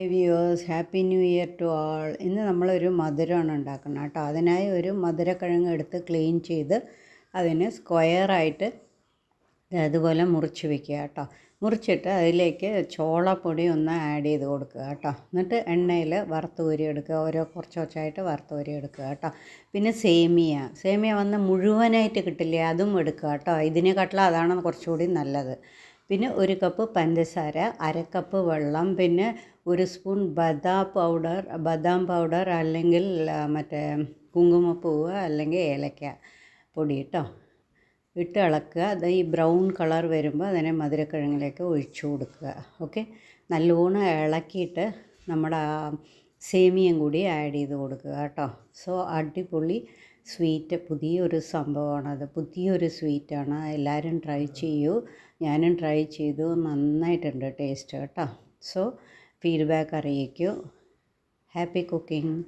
Viewers happy new year to all. ഇന്ന് നമ്മളൊരു മധുരമാണ് ഉണ്ടാക്കുന്നത് കേട്ടോ. അതിനായി ഒരു മധുരക്കിഴങ്ങ് എടുത്ത് ക്ലീൻ ചെയ്ത് അതിന് സ്ക്വയറായിട്ട് അതുപോലെ മുറിച്ച് വെക്കുക കേട്ടോ. മുറിച്ചിട്ട് അതിലേക്ക് ചോളപ്പൊടി ഒന്ന് ആഡ് ചെയ്ത് കൊടുക്കുക കേട്ടോ. എന്നിട്ട് എണ്ണയിൽ വറുത്ത് കോരി എടുക്കുക, ഓരോ കുറച്ച് കുറച്ചായിട്ട് വറുത്ത് കോരി എടുക്കുക കേട്ടോ. പിന്നെ സേമിയ വന്ന് മുഴുവനായിട്ട് കിട്ടില്ലേ, അതും എടുക്കുക കേട്ടോ. ഇതിനെക്കാട്ടിലും അതാണ് കുറച്ചുകൂടി നല്ലത്. പിന്നെ ഒരു കപ്പ് പഞ്ചസാര, അര കപ്പ് വെള്ളം, പിന്നെ ഒരു സ്പൂൺ ബദാം പൗഡർ അല്ലെങ്കിൽ മറ്റേ കുങ്കുമപ്പൂവ് അല്ലെങ്കിൽ ഏലക്ക പൊടി കേട്ടോ. ഇട്ട് ഇളക്കുക. അത് ഈ ബ്രൗൺ കളർ വരുമ്പോൾ അതിനെ മധുരക്കിഴങ്ങിലേക്ക് ഒഴിച്ചു കൊടുക്കുക. ഓക്കെ, നല്ലോണം ഇളക്കിയിട്ട് നമ്മുടെ സേമിയയും കൂടി ആഡ് ചെയ്ത് കൊടുക്കുക കേട്ടോ. സോ അടിപൊളി സ്വീറ്റ്, പുതിയൊരു സംഭവമാണത്, പുതിയൊരു സ്വീറ്റാണ്. എല്ലാവരും ട്രൈ ചെയ്യൂ. ഞാനും ട്രൈ ചെയ്തു, നന്നായിട്ടുണ്ട് ടേസ്റ്റ് കേട്ടോ. സോ ഫീഡ്ബാക്ക് അറിയിക്കൂ. Happy cooking.